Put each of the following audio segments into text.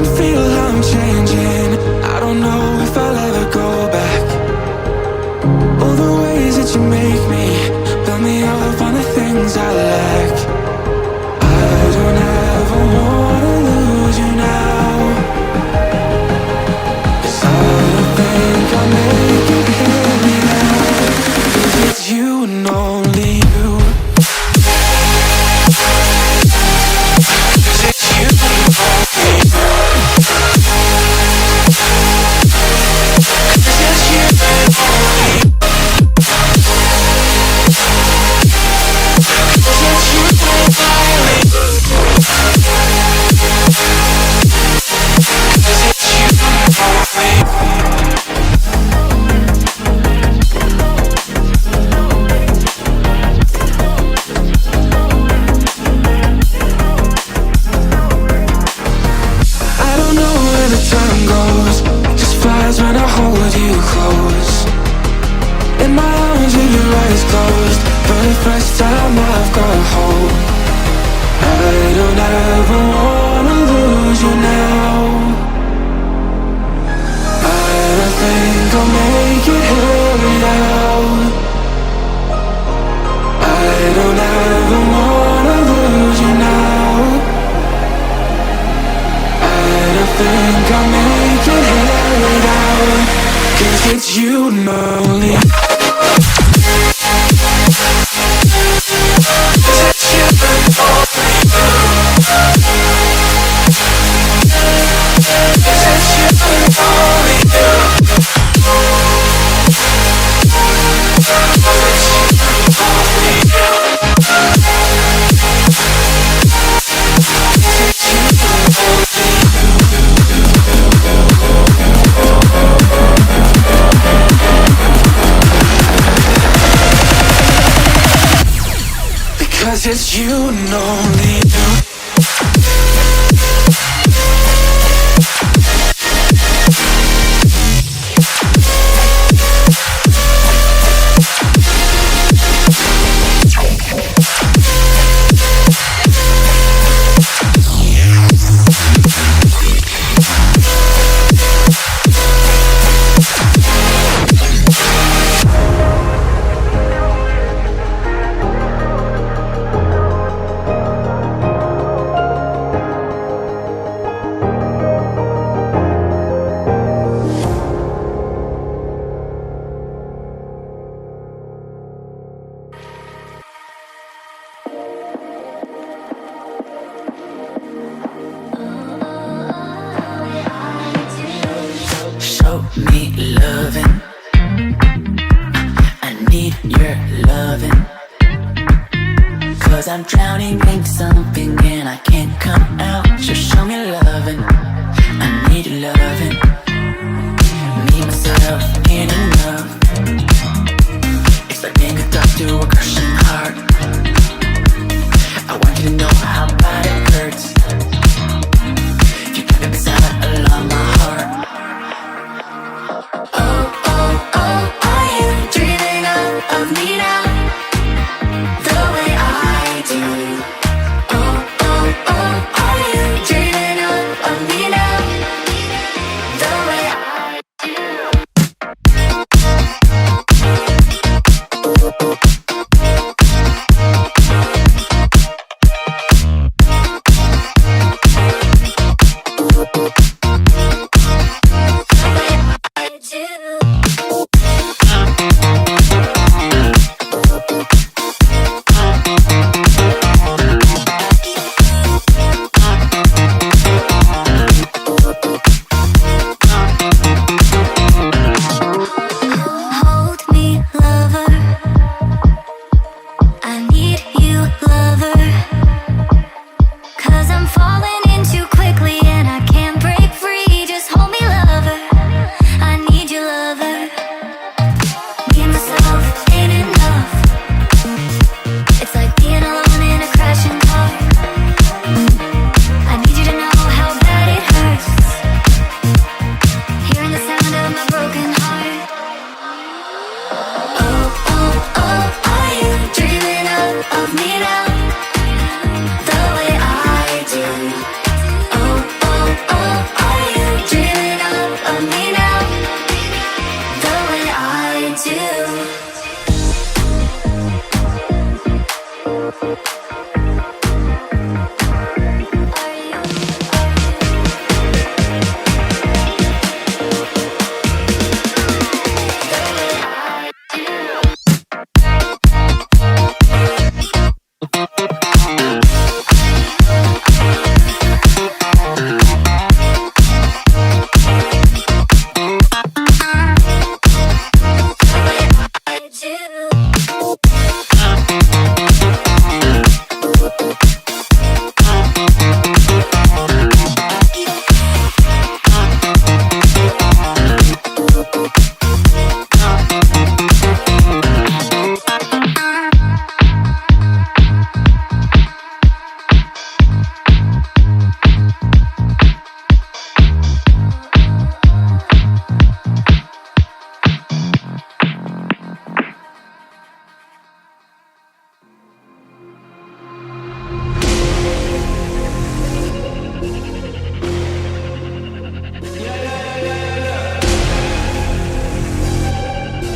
can feel how I'm changing. I don't know if I'll ever go back. All the ways that you make me, build me up on the things I lack. I don't ever wanna lose you now, 'cause I don't think I'll make it here without. 'Cause it's you and only you. First time I've got home, I don't ever wanna lose you now. I don't think I'll make it here without. I don't ever wanna lose you now. I don't think I'll make it here without. 'Cause it's you and only. Because it's you and only you. Show me loving, I need your loving, 'cause I'm drowning in something and I can't come out. Just show me loving, I need your loving. Me, myself, ain't enough. It's like being hooked up to a crushing heart. I want you to know how bad it hurts. You keep it beside along my heart. Of me now, the way I do. Oh, oh,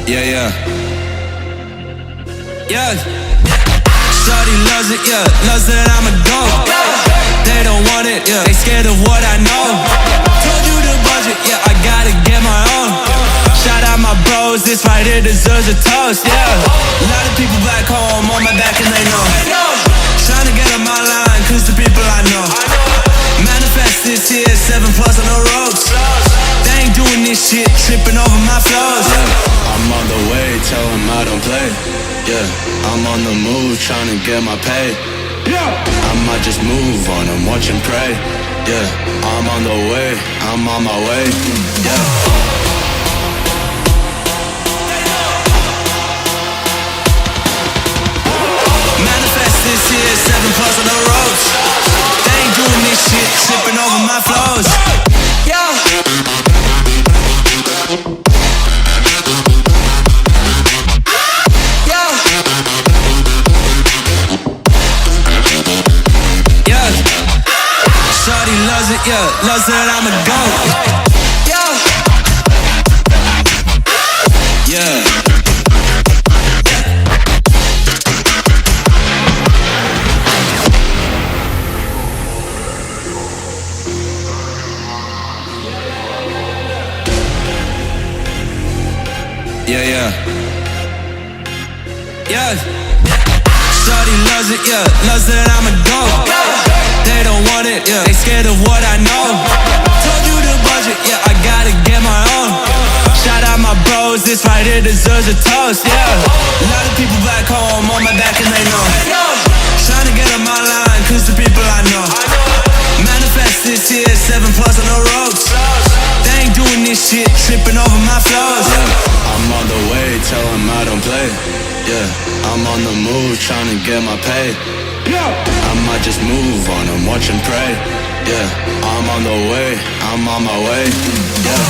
Yeah, yeah. Yeah. Shawty loves it, yeah. Loves that I'm a goat. They don't want it, yeah. They scared of what I know. Told you the budget, yeah. I gotta get my own. Shout out my bros, this right here deserves a toast, yeah. A lot of people back home on my back and they know. Trying to get on my line, cause the people I know. Manifest this here, 7+ on the ropes. They ain't doing this shit, tripping over my flows, yeah. I'm on the way, tell them I don't play. Yeah, I'm on the move, trying to get my pay. I might just move on and watch and pray. Yeah, I'm on the way, I'm on my way. Yeah. Manifest this here, 7+ on the ropes. They ain't doing this shit, tripping over my flows. Yeah. Shawty loves it, yeah, loves that I'm a goat. Yeah. Yeah. Yeah, yeah. Yeah. Shawty loves it, yeah, loves that I'm a goat. They don't want it, yeah. They scared of what I know. Told you the budget, yeah. I gotta get my own. Shout out my bros, this right here deserves a toast, yeah. A lot of people back home on my back and they know. Trying to get on my line, cause the people I know. Manifest this here, 7+ on the ropes. They ain't doing this shit, tripping over my flows, yeah. I'm on the way, tell them I don't play. Yeah, I'm on the move, trying to get my pay. I might just move on and watch and pray. Yeah, I'm on the way, I'm on my way. Yeah.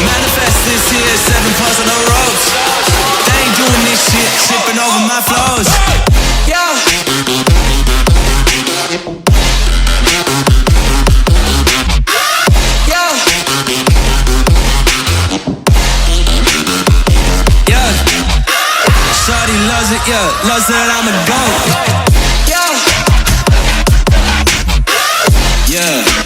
Manifest this here, 7+ on the ropes. They ain't doing this shit, tripping over my flows. Yeah. Shawty loves it, yeah, loves that I'm a goat. Yeah. Yeah.